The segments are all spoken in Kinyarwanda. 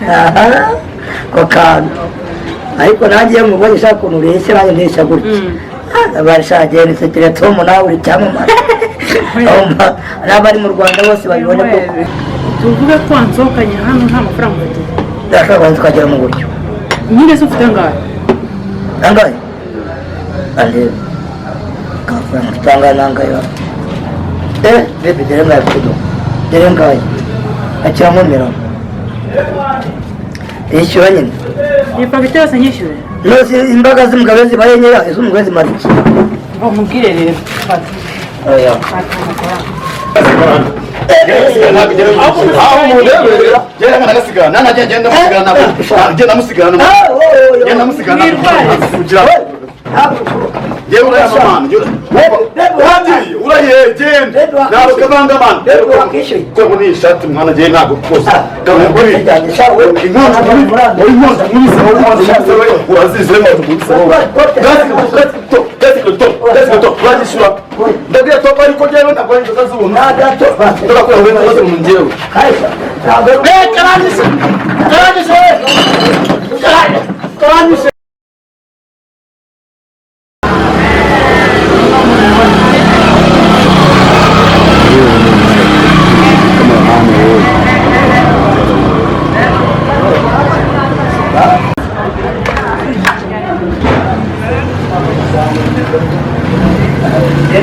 aha kokana ariko nagiye mu bwo ishaka kunureshya baje ndesha gutya abashaje ni sekire Tom nawe uri cyamamara n'abari mu Rwanda bose babibone ko tuvuge ko ansokanye hano nta mafaranga mfite ndashaka tukagera mu buryo nyine se ufite ngahe ale kafaranga tanga nangayo bebe dere ngayo kudo dere ngayo acyamo mero ishyura nyine iyi fagitire yose nyishyure nose imbaga z'umugabo zibaye nkeya iz'umugore zimara iki mubwire rero fata oya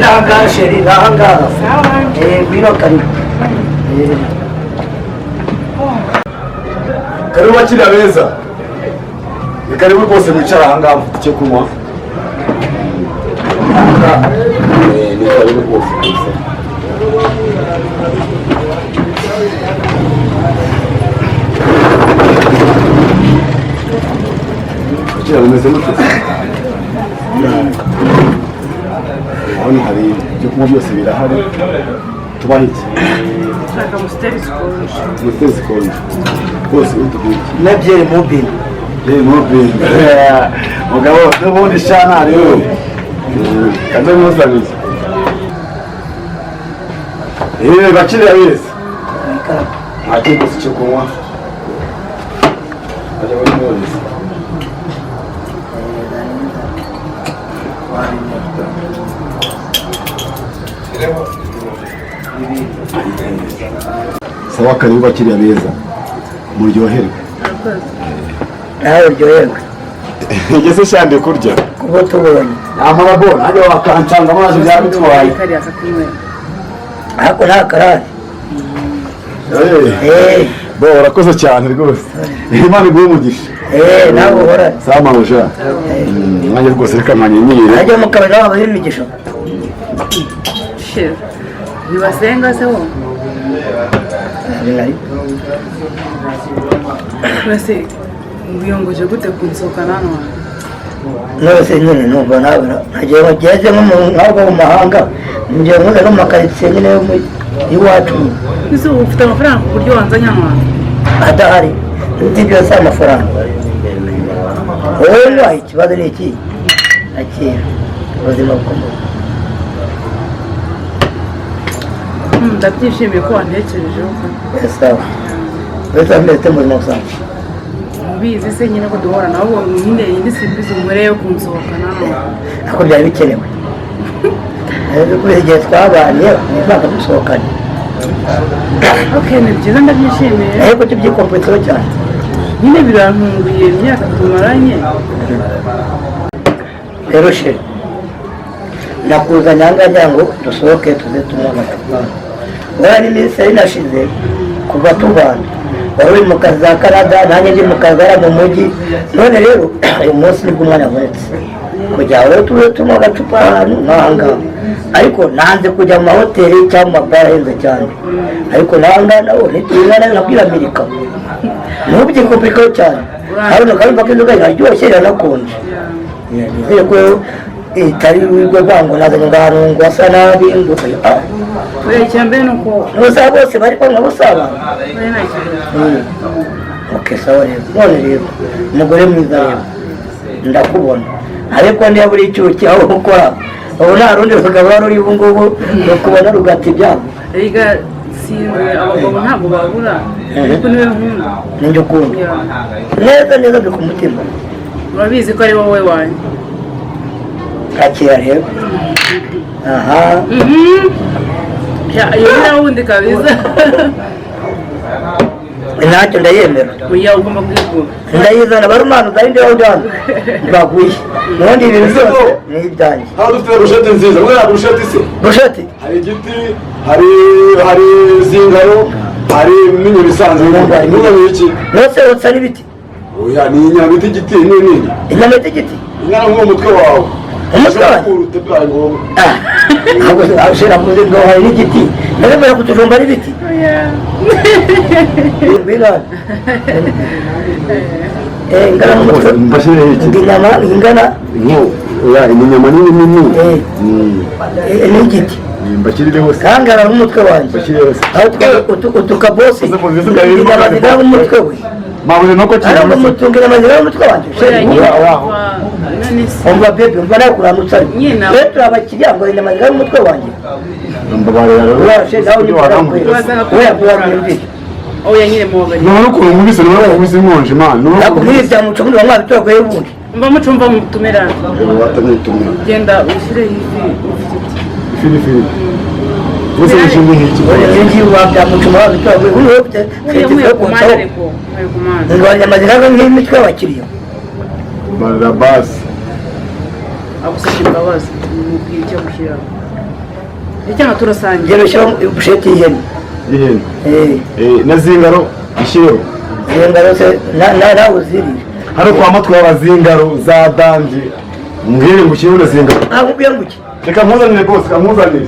Nahanga sheri nahanga bino karibu karibu bakiriya beza ni karibu rwose mwicara ahangaha mufite icyo kunywa ni karibu rwose bakiriya bimeze mute hano hari ibyo kunywa byose birahari tubahe iki shaka musiteri sikonje rwose utubwire nabyere mobile mugabo n'ubundi shana rero kaze musabize bakiriya beza nta kintu cyo kunywa bajya banywa sawa karibu bakiriya beza muryoherwe nawe uryoherwe ngeze shande kurya kuko tubonye amarabona hajya wakancanga amazi byabitwaye ariko nta karari bo urakoze cyane rwose Imana iguhe umugisha nawe uhora sawa mawuja nanjye rwose reka manyanyire najya mu kabari nawe abahe imigisha shira ntibasenga se wowe mbese wiyongoje gute kunsohokana hano nose nyine numva nawe nagiye bageze nk'abo mu mahanga ngiye nkuze no mu makaritsiye nyine yo iwacu ese ufite amafaranga ku buryo wanzanye hano adahari ibyo byose amafaranga wowe nwaye ikibazo ni iki akira ubuzima bukomeye ndabyishimiye ko wantekerejeho sawa wese mbese mu buzima busanzwe mubizi se nyine ko duhora nabo nyine indi simbizi umure yo kunsohokana ako byari bikenewe kubera igihe twabanye ntabwo dusohokane ni byiza ndabyishimiye ariko tubyikompetseho cyane nyine birantunguye imyaka tumaranye rero sheri nakuzanye ahangaha ngo dusohoke tuze tunywe amacupa wowe n'iminsi yari nashize kuva tubana wari uri mu kazi za Canada nanjye ndi mu kazi mu mujyi none rero uyu munsi nibwo umwana abonetse kugira ngo tuze tunywe agacupa ahantu nk'ahangaha ariko nanze kujya mu mahoteli cyangwa mu mabara ahenze cyane ariko n'ahangaha naho ntituyingana nabwira Amerika ntubyikompekaho cyane hano karumva k'inzoga iraryoshye iranakonje nizere ko itari urwo rwango nazanye ngahantu ngo asa nabi ngo icyambere ni uko n'ubusaba bose bari kwanga busaba sawa rero none rero umugore mwiza rero ndakubona ariko niba buri icyuki aho ukora ubu nta rundi rugabo wari uri ubu ngubu rukubona rugata ibyabo sinzi abagabo ntabwo babura ariko niwe nkunda ninjye ukunda neza neza biri ku mutima urabizi ko ari wowe wanjye kakira rero aha iyo ni wundi kabisa ntacyo ndayemera oya ugomba kwigura ndayizana barumana uzarinde aho ujyana baguye ubundi ibintu byose ni ibyanjye hano dufite burusheti nziza mwana burusheti se burusheti hari igiti hari zingaro hari n'inyoni isanzwe n'ubu iki nose wotsa n'ibiti oya ni inyama ita igiti nini inyama ita igiti inyama nk'umutwe wawe umutwe wanjye ntabwo ushobora kuzi ngo hari n'igiti ntabwo kutujumba n'ibiti ingana n'umutwe inyama ingana inyama nini n'igiti mbashyirireho se kangana n'umutwe wanjye mbashyirireho se aho utukabosi inyama zingana n'umutwe we mabuze nuko ariko umutunga inyama zingana n'umutwe wanjye umva bebe umva nawe kuramutsa rero turi abakiriya ngo inyama zingana n'umutwe wanjye urashe nawe urakwira oya nyine mubabari none ukuntu mubise niwe wabuze inkonje man ntabwo muri byamuca muri bamwe abitoragoye ubundi mba mucumva mutumira batamwitumira genda ushyire ifi fili bose bishinzwe nk'iki iyo ngiyo wabyamuca muri abitoragoye ubundi wowe ufite serivisi yo kotsaho ngo inyama zingana nk'imitwe y'abakiriya barabasi agusabye imbabazi mubwira icyo gushyiraho icyanga turasangira ngero ushyiraho busheti y'ihene na zingaro ishyireho zingaro se nawe uzirire hano kwa matwi y'abazingaro za danje mbwire ngo ushyireho na zingaro ntabwo ubwiye ngo iki reka mpuzanire bose kamuzanire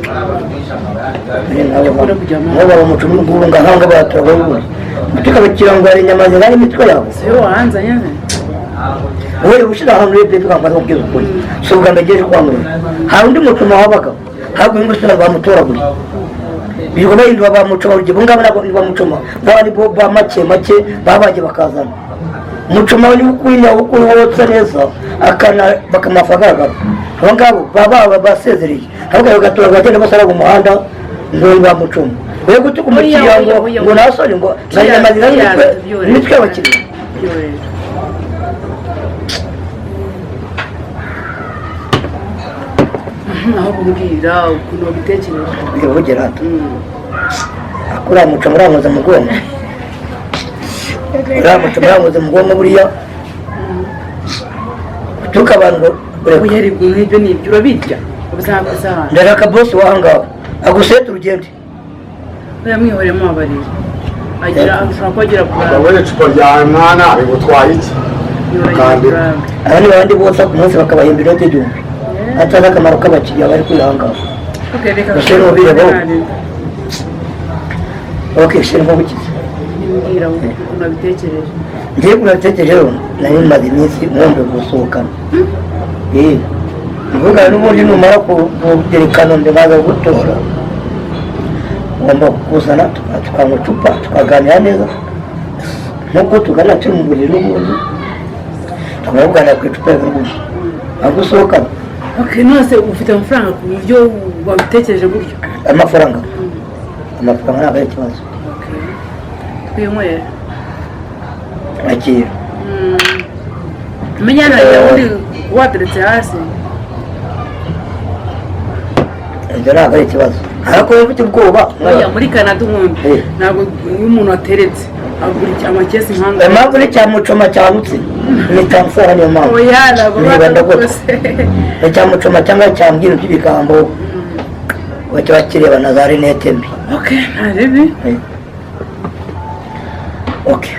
nabo bamuca umuguru ngo ahanga baturagaye ubundi tukabakira ngo hari inyama zingana imitwe yabo si yo wahanzanye ne wowe ushyira ahantu urebye tukambara ubwiza ukuri si ubwa mbere ageje kwamurira hari undi mucuma wabaga ntabwo ingusira bamutoragura birirwa bahindura bamucuma urugero ngabo ntabwo bamucuma bari bo ba make baba bagiye bakazana umucuma ni ukurinya ukuri wotsa neza bakamafa agaragara abo ngabo baba basezereye ahubwo bagatora bagenda basara mu muhanda ngo bamucuma we gutuka umukiriya ngo nasore ngo nanyama zingana imitwe y'abakiriya aho kumbwira ukuntu wabitekereje bigera hato akuriya muca murankoza mu bwonko uriya muca murankoza mu bwonko buriya gutuka abantu ngo oya aribwo nk'ibyo ni ibyo urabirya ubuzima bw'isahani ndaraka bosi wahangaho agusete urugende oya mwihoremo abarira ashobora kuba agira abone puranga icupa rya mwana bigutwaye iki kandi aba ni babandi bose ku munsi bakabahemba inote igihumbi atazi akamaro k'abakiriya bari kwihangaho Ushira umubiri bo. Okay, shira nk'ubukize mbwira ukuntu wabitekereje ngiye kunatekereje rero nari maze iminsi mwumve gusohokana mvuga n'ubundi numara kuderekana ndabaza gutora ngomba kuzana tukanywa icupa tukaganira neza nk'uko tugana turi mu buriri n'ubundi tukavugana ku icupa y'ubundi agusohokana. Okay, nose ufite amafaranga ku buryo wabitekereje gutyo Amafaranga ntabwo ari ikibazo. twinywera Akira menyana yawe wateretse hasi ibyo ntabwo ari ikibazo ariko iyo ufite ubwoba oya muri Canada ubundi ntabwo iyo umuntu wateretse agura amakesi nkanga impamvu ni cyamucoma cyamutse ni tansara niyo mpamvu oya ntabwo rwose ni cyamucoma cyangwa cyambwira by'ibigambo bacyo bakireba na za rinete mbi. Okay, ntarebi Okay,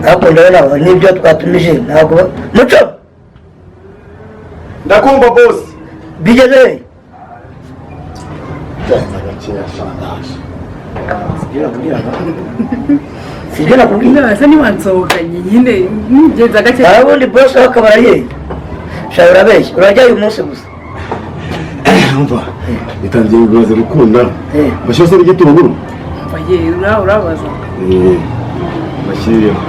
ariko ndabona n'ibyo twatumije ntabwo muco ndakumva boss bigeze sibyo nakubwira asa niwansohokanye nyine nigenza gake ubundi bose bakabara ye shaka urabeshya urajya uyu munsi gusa umva bitangiye bibaza gukunda bashyose n'igitunguru oye urabaza bashyiriyeho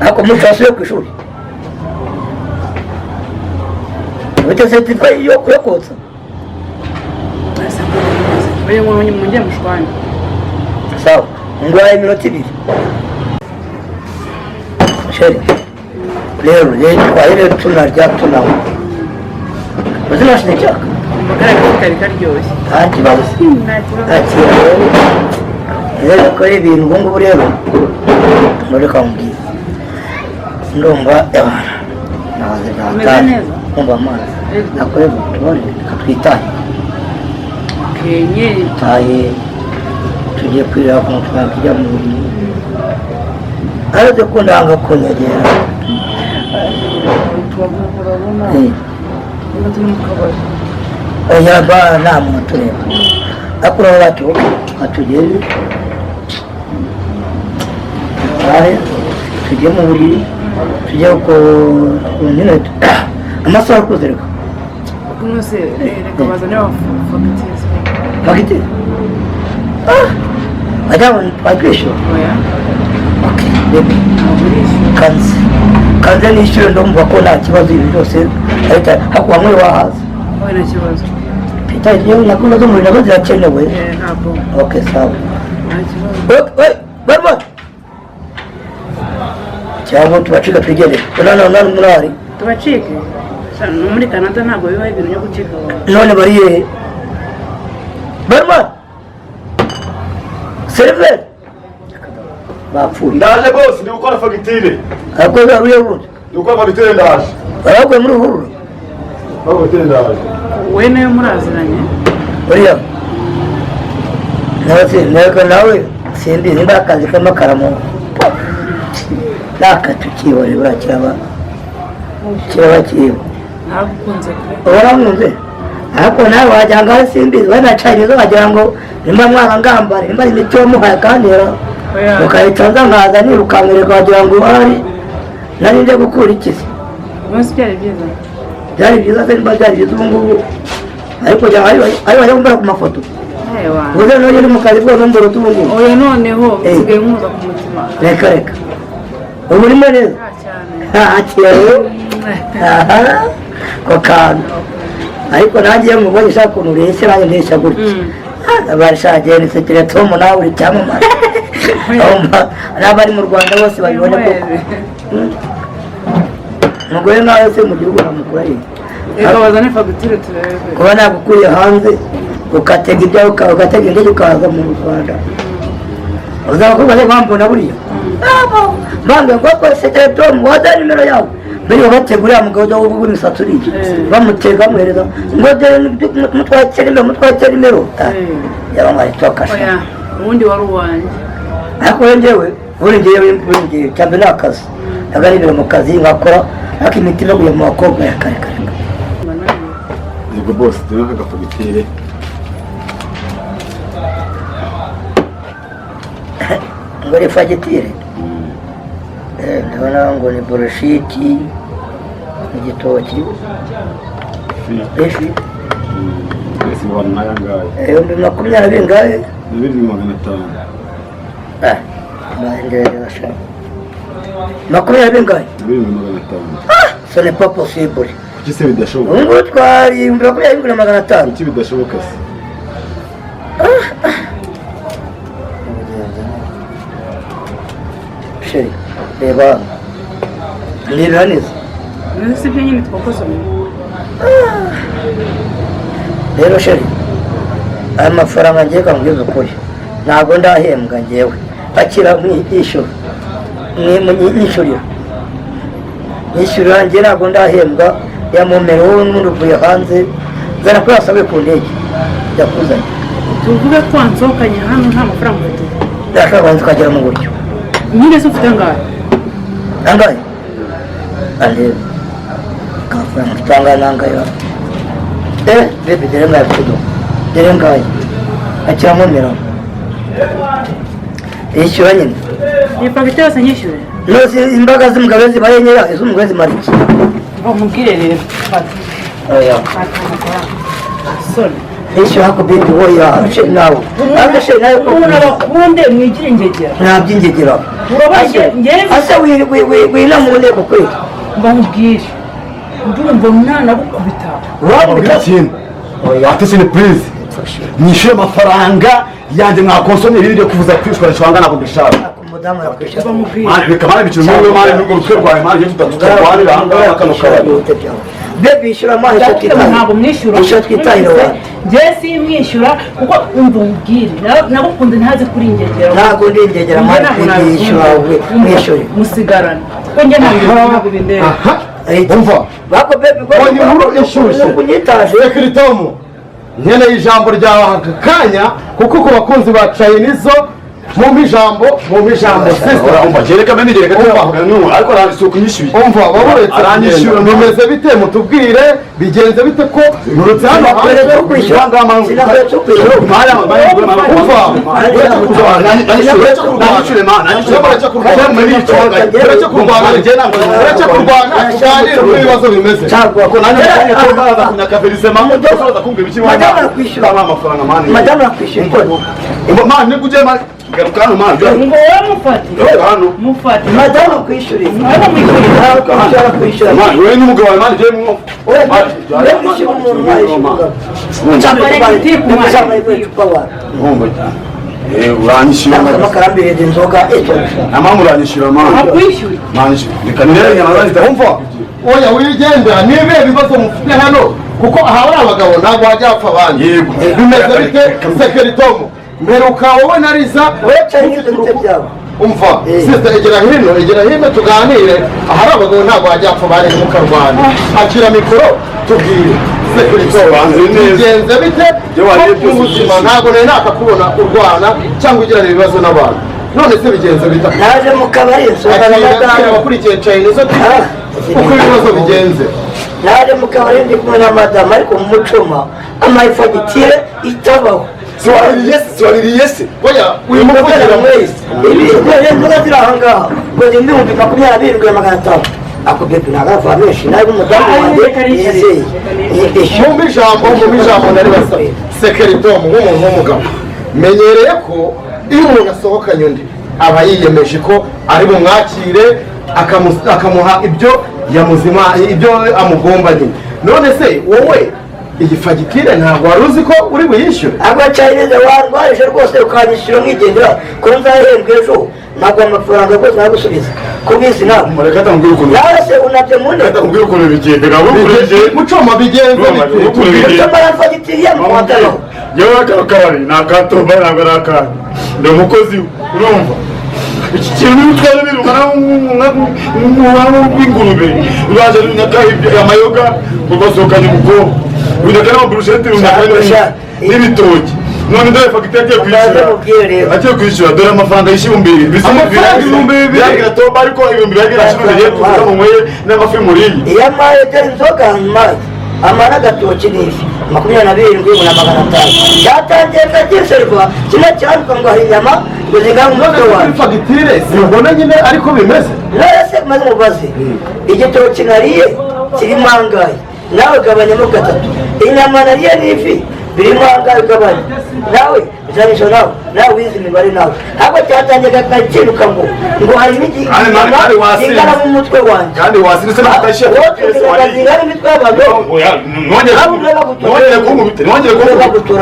ariko muco wasubiye ku ishuri ufite certificat yo kuyakotsa oya ngo munjye mushwanye sawa ngwaye iminota 2 sheri rero twahire tunarya tunawe uzimashine cyaka mbagara kari karyoshye nta kibazo rero ko ibintu ngo ngubu rero muri kambwira ndumva nabaze neza kumva amazi nakorera tubone katwitaye kenye taye tugiye kwira ku mutwe kijya mu buriri araze ko ndanga kunyegera turabona oya ba nta muntu tureba akura bati atugeze tujye mu buriri tujye ku nyine amasaha kuzereka kunose reka bazane fagitire fagitire ajya twakwishyura oya okay bebe kanze nishyure ndumva ko nta kibazo ibi byose ariko hakuba mwe wahaza oya nta kibazo Peter yewe nakunda zo muri nazo zirakenewe ntabwo okay sawa nta kibazo barba cyangwa tubacika twigere none murari tubacike muri Canada ntabwo bibaho ibintu byo gucika none bariye barba server bapfuye ndaje bose ndi gukora fagitire ariko zaruye bundi ndi gukora fagitire ndaje baraguye muri hururu fagitire ndaje we nayo muraziranye uriya nawe simbizi nimba akazi k'amakaramu nakatukiwore burakiraba kiriho ntagukunze uramwumve ariko nawe wagira ngo aho simbizi wanacanizo wagira ngo nimba mwarangambare nimba imiti wamuhaye akandera ukahita nza nkaza nirukankereka wagira ngo uhari nari nje gukura ikizi umunsi byari byiza byari byiza se nimba byari byiza ubu ngubu ariko ari wajya kumbara ku mafoto ubuze none uri mu kazi bwose mboro tubundi oya noneho usigaye nkuza ku mutima reka ubu urimo neza cyane ko kantu ariko nanjye mubonye ushaka ukuntu ureshya nanjye ndeshya gutya abashagiye ni sekire Tom nawe uri cyamamare n'abari mu Rwanda bose babibone ko umugore nawe se mu gihugu namukura ye reka bazane fagitire turebe kuba nagukuriye hanze ukatega ibyawe ugatega indege ukaza mu Rwanda uzaba ko bari bambona buriya bange ngo ko sekire Tom waza nimero yawe mbere bategura mugabo w'imisatsi uri bamutega muhereza ngo mutwakira nimero yabamari twakasha oya ubundi wari uwanjye ariko ngewe cyambe n'akazi agaribira mu kazi nkakora ariko imiti no mu bakobwa ya kare yego bose turi nk'agafagitire ngo ni fagitire ndabona ngo ni boroshiti igitoki ifi ese ngo naya ngaye 20 ngahe 2500 maendeleo yashaka 20 ngahe 2500 ce n'est pas possible kuki se bidashoboka ngo twari 20 kuki bidashoboka se sheri reba ndira neza nzi ibyo nyine twakoze rero sheri aya mafaranga ngiye kambwiza ukuri ntabwo ndahembwa ngewe akira mwishura nyishyurira njye ntabwo ndahembwa yamumera wowe n'undi uvuye hanze zana ko yasabe ku ndege yakuzanye tuvuge ko wansohokanye hano nta mafaranga ufite ndashaka kubanza ukagera mu buryo nyine se ufite angahe areba amafaranga ufite angahe n'angahe bebe dore ngahe kudo dore ngahe akira mumera yishyura nyine iyi fagitire yose nyishyure nose imbaga z'umugabo zibaye nkeya iz'umugore zimara iki mubwire rero fata oya fata amafaranga soni yishyura hako bebe woya sheri nawe ntabwo sheri nawe ko ubundi mwigire ingegera ntaby'ingegera ase wina mu nteko kweli mbamubwire ndumva nanagukubita wamubita ikintu ate se ni please mwishyure amafaranga yanjye mwakonsomye ibiri byo kuvuza kwishwa nshwanga ntabwo mbishaka umudamu yakwishyura reka mani bikiri umwe mani n'ubwo rutwe rwawe mani iyo tutarwanira ahangaha akano kabari bebe ishyura amazi ntabwo mwishyura twitahira abantu njye simwishyura kuko umva ubwire nagukunze ntazi kuri ingegera ntabwo ndi ingegera amazi yishyura mwishyure musigarana kuko njye ntabwo bindeba umva bako bebe mbonye inkuru ishyushye reka iritomo nkeneye ijambo ryawe aka kanya kuko ku bakunzi ba Chinese mumpa ijambo sister umva jereka mbe nigereka tubavuga ariko aranditse kunyishyuye umva waburetse aranyishyura numeze bite mutubwire bigenze bite ko nurutse hano kwereka kwishyura sinakwereka kwishyura madamu yakwishyura garukano manje ngo wamufati hano mufati madamu kwishyura kwishyura manje wewe n'umugabo wawe manje mu uranyishyura amakarambere inzoga amama uranyishyura akwishyura manje reka nirenge narangiza umva oya wigendera nibe bibazo mufite hano kuko aha ari abagabo ntabwo wajya apfa abandi yego bimeze bite sekeritomo mperuka wowe na Riza umva sister egera hino tuganire ahari abagabo ntabwo wajya apfa abandi mukarwana akira mikoro tubwire bigenze bite mu buzima ntabwo nari nakakubona urwana cyangwa ugirana ibibazo n'abantu none se bigenze bite naje mu kabari abakurikiye Chinese uko ibibazo bigenze naje mu kabari ndi kumwe na madamu ariko mu mucoma amayifagitire itabaho siwaririye se oya uyu muvugira mwese inzoga ziri aha ngaha ngo ni ibihumbi 27,500 ako bebe nagava menshi nawe umudamu wanjye yizeye mu ijambo nari basa sekeritomu nk'umuntu w'umugabo menyereye ko iyo umuntu asohokanye undi aba yiyemeje ko ari bumwakire akamuha ibyo ibyo amugomba nyine none se wowe iyi fagitire ntabwo wari uzi ko uri buyishyure Chinese warwaje rwose ukanyishyura nk'igendera ko nzahembwa ejo ntabwo amafaranga rwose nagusubiza kubizi ntabwo mureka atambwira ukuntu nawe se unabye munde atambwira ukuntu bigenda gabo kurije mucoma bigenze mucoma ya fagitire ya mwatalo yewe akaro kabari nakatomba ntabwo arakana ndi umukozi urumva iki kintu bitwara birumana nk'ingurube uraje n'akahibye amayoga ubasohokanye umukobwa unakana amaburusheti unakana n'ibitoki none dore fagitire agiye kwishyura dore amafaranga y'ibihumbi 2,000 byagira tomba ariko ibihumbi byagira shiruye kuza mu mwe n'amafi muriye iya maye dore inzoga maye amara gatoki n'ifi 27,500 cyatangiye kagiserwa kino cyaruka ngo hari inyama ngo zingana umutwe wawe fagitire simbona nyine ariko bimeze nese maze mubaze igitoki nariye kirimo angahe nawe gabanyamo 3 inyama nariye n'ifi birimo angahe gabanya nawe janisho nawe wizi imibare nawe ntabwo cyatangiye kakiruka ngo hari n'inyama zingana mu mutwe wanjye kandi wasirise n'atashe zingana imitwe y'abantu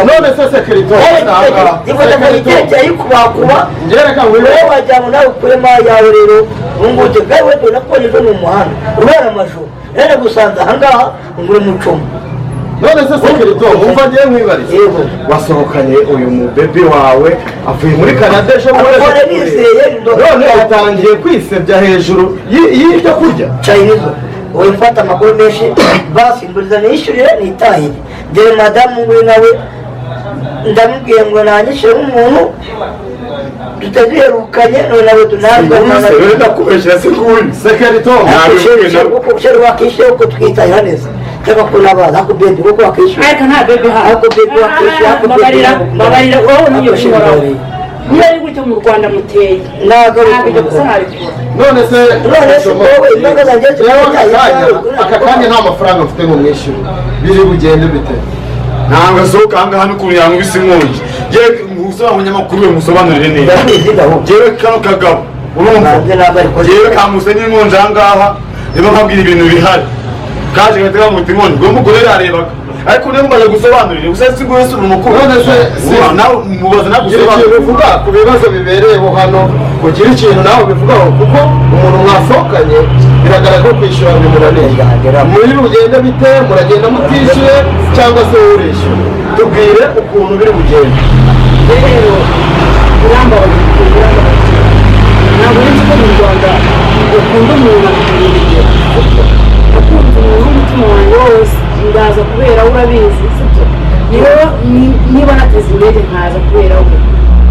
none se sekerito yikubakuba wowe wagira ngo nawe ukuremo ayawe rero ubungubu bwawe dore ko nizo mu muhanda ubera amajoro rero gusanze ahangaha ngo uri mucuma none se sekerito umva ngiye nkwibariza wasohokanye uyu mubebe wawe avuye muri Canada ejo none utangiye kwisebya hejuru y'ibyo kurya Chinese wowe mfata amakuru menshi basimburiza nishyurire nitahire dore madamu we nawe ndamubwiye ngo nanyishyure nk'umuntu tutaziherukanye none nawe tunazwe ndakubeshyira sikuri sekerito ukubushyira wakishyura uko twitahira neza cyangwa ko nabaza ako bebe kuko wakishyura ariko nta bebe ako bebe wakishyura babarira wowe niyo ushobora niyo ari gutyo mu Rwanda muteye ntabwo ibyo gusa ntabikora none se wowe imbaga zanjye aka kanya nta mafaranga mfite ngo mwishyure biri bugende bite ntabwo asohoka ahangaha n'ukuntu yangwise inkongi yewe usaba umunyamakuru we musobanurire neza yewe kano kagabo urumva yewe kamuse n'inkongi ahangaha niba nkabwira ibintu bihari kaje gatega mu mutima ngo umugore yarebaga ariko niba umaze gusobanurira gusa si ngo wese uri umukuru none se nawe mubaza ikintu uvuga ku bibazo bibereyeho hano kugira ikintu nawe bivugaho kuko umuntu mwasohokanye biragaragara ko kwishyura bimunaniye muri bugende bite muragenda mutishyuye cyangwa se urishyura tubwire ukuntu biri bugende rero urambabaje ntabwo nzi ko mu Rwanda ukunda umuntu akamuregera ukunze umuntu w'umutima wanjye wose ndaza kubera urabizi sibyo niba nateze indege nkaza kubera we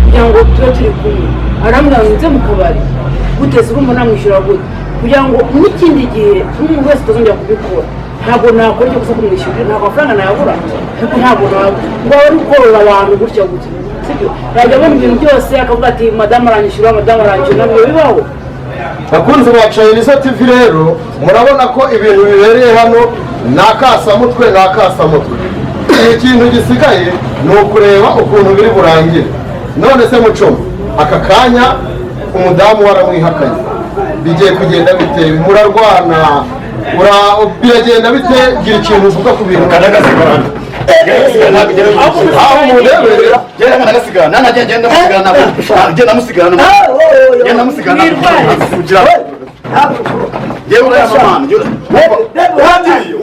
kugira ngo tube turi kumwe arambwira ngo nze mu kabari guteze urumva namwishyura gute kugira ngo n'ikindi gihe n'umuntu wese utazongera kubikora ntabwo nakora icyo gusa kumwishyurira ntabwo amafaranga nayabura ariko ntabwo ngo ari gukorora abantu gutya gutya sibyo yajya abona ibintu byose akavuga ati madamu aranyishyura ntabwo bibaho. bakunzi ba Chinese TV rero murabona ko ibintu bibereye hano ni akasamutwe ikintu gisigaye ni ukureba ukuntu biri burangire. None se Mucoma aka kanya umudamu waramwihakanye bigiye kugenda bite murarwana biragenda bite gira ikintu uvuga ku bintu kadagasigana aho umurebera gera kadagasigana genda musigana kugira yewe urayamana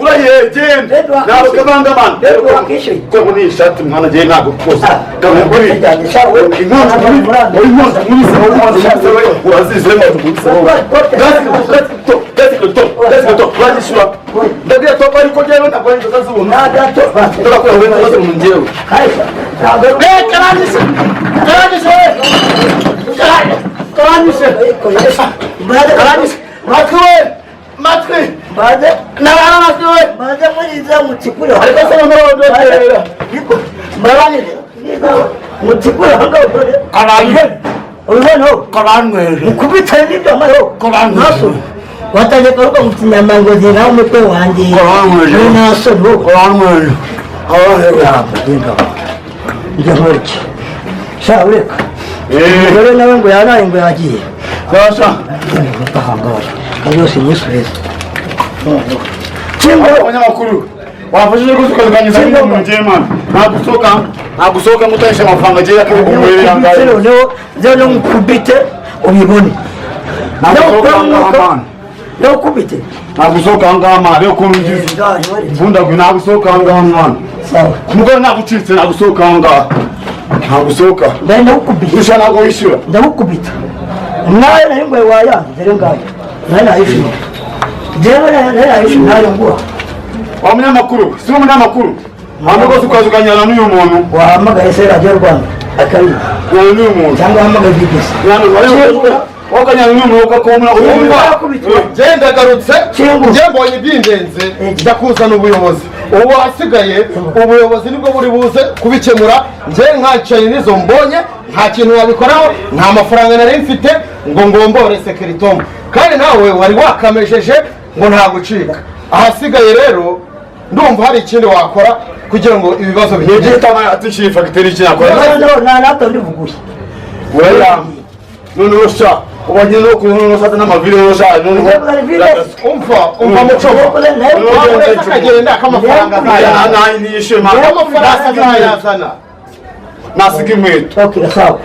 uraye genda nawe kabanga man ko muri ishati mwana je ntabwo kose kaburi inkonzo muri urazize mu tubisa Let's go. Ndagira to bari ko jewe ntabwo ari nzoga z'ubuntu. Turakora we nzoga mu njyewe. Karanyise. Matwe. Baze. Nabana matwe. Baze muri za mutikura. Ariko se ndorera. Marani. Mutikura hanga ukore. Karanye. Urubano karanywe. Kubita n'ibyo amayo. Karanywe. Wataje karuka mtinyamangozi na umutwe wanjye naso nuko wamwe aho hapa dinga njye shaureka rero nawe ngo yanaye ngo yagiye basa batahangara yose nyisubeze kimbo abanyamakuru wafashije gusukaganyiza mu German nagusoka mutayisha amafaranga je yakubumwere yangaye leo mkubite ubibone kubite nagusoka ngama rero kungize vunda gwe nagusoka ngama sawa umugore nagucitse nagusoka nagusoka ndenda ukubita usha nago yishura ndakubita nawe nayingwe waya dere ngayo nana yishura dere nana yishura nayo ngwa wa munyamakuru si umunyamakuru mpamwe ukazukanyana n'uyu muntu wahamagaye se radio Rwanda akari n'uyu muntu cyangwa wahamagaye bigese wakanyana n'umuntu ukakomuna genda garutse nje mbonye ibyindenze ndakuzana ubuyobozi ubu hasigaye ubuyobozi nibwo buri buze kubikemura nje nkacaye nizo mbonye nta kintu wabikoraho nta mafaranga nari mfite ngo ngombore Sekeritom kandi nawe wari wakamejeje ngo nta gucika ahasigaye rero ndumva hari ikindi wakora kugira ngo ibibazo bihege atuciye fagiteri cyakora na nato ndivuguye weya none usha ubanye no kuntu n'amavire yose umva Mucoma akagenda kamafaranga nta yishema amafaranga yazana nasiga inkweto okay sawa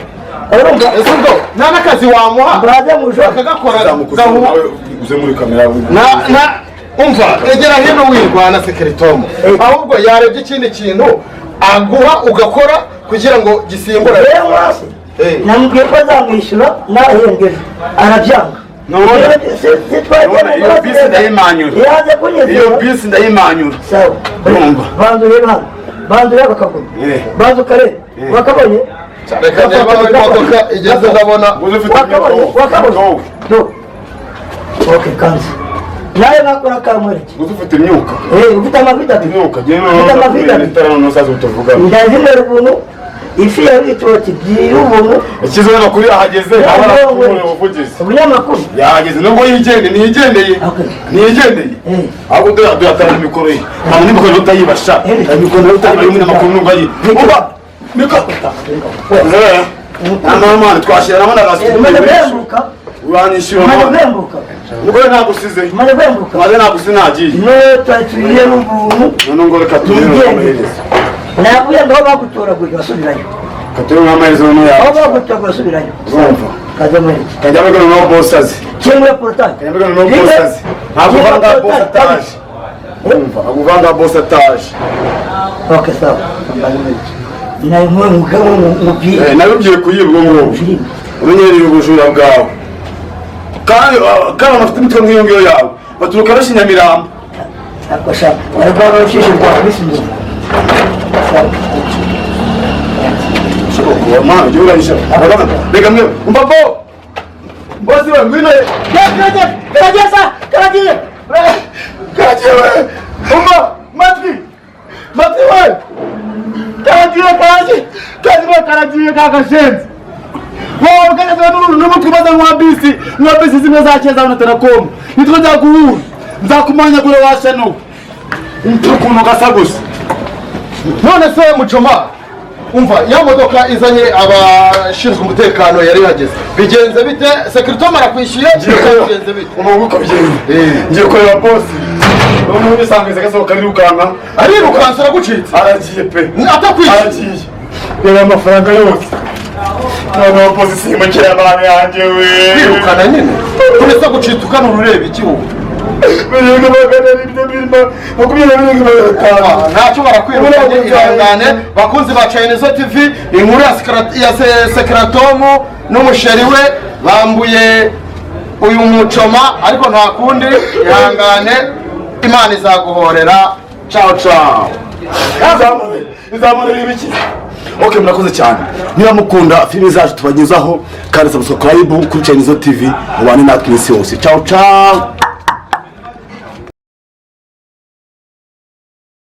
urumva esundo nta nakazi wamuha braze mujo akagakorera uze muri kamera na umva egera hino wirwana Sekeritom ahubwo yarebye ikindi kintu aguha ugakora kugira ngo gisimbura namubwiye ko azamwishyura n'ahembwe arabyanga iyo bisi ndayimanyura bandure bakagura bandukare bakabonye reka ndeba imodoka igeze ndabona wakabonye okay kanzi nawe nakora kamwereke ufite imyuka ufite amavita ndazimera ubuntu ifi ya bitoti by'ubuntu ikizona kuri ahageze abavugizi ubunyamakuru yahageze nubwo niyigendeye ahubwo duhatana mikoro ye ntabwo n'imikoro utayibasha imikoro utayibasha umunyamakuru nubwo ayi twashyira nabona uranyishyura umugore nagusize maze kwembuka maze nagusize nagiye no twatuye n'ubuntu none ngo reka tubire amaherezo navuye ngaho bagutoraguye basubirayo katuri nk'amaherezo no yawe aho bagutoraguye basubirayo urumva kaze muri kajya bagana no boss azi cyangwa portail kajya bagana no boss azi ntabwo uvanga boss ataje urumva ntabwo uvanga boss ataje okay sawa nayo mugabo mubwiye nabibwiye kuyibwa ngo umenyereye ubujura bwawe kandi bafite imitwe nk'iyo ngiyo yawe baturuka bashya Nyamirambo akosha ariko barushishe kwa bisimbo shoko mama jya urahisha reka mwe mpapo bosi we ngwino karagiye we umva matwi we karagiye kagashenze wowe ukaneza n'umutwe umaze nka bisi zimwe za keza na Telecom nitwo nzaguhura nzakumanyagura washanuka ukuntu gasa gusa none se Muchoma umva ya modoka izanye abashinzwe umutekano yari yageze bigenze bite sekretoma arakwishyuye bigenze bite umuntu uko bigenze ngiye kureba boss n'umuntu bisangiza gasohoka arirukanka arirukansa aragucitse aragiye pe atakwishyuye aragiye reba amafaranga yose none opposition mukira abantu yanjye we birukana nyine uretse gucita ukanura ureba igihugu birenge bagana ibyo birimo ntacyo barakwirukanye ihangane bakunzi ba Chainezo TV inkuru ya Sekratomu n'umusheri we bambuye uyu Muchoma ariko nta kundi ihangane Imana izaguhorera ciao ciao izamurira ibiki ok murakoze cyane niba mukunda filime zacu tubagezaho kandi subscribe kuri Chainezo TV mubane natwe iminsi yose ciao ciao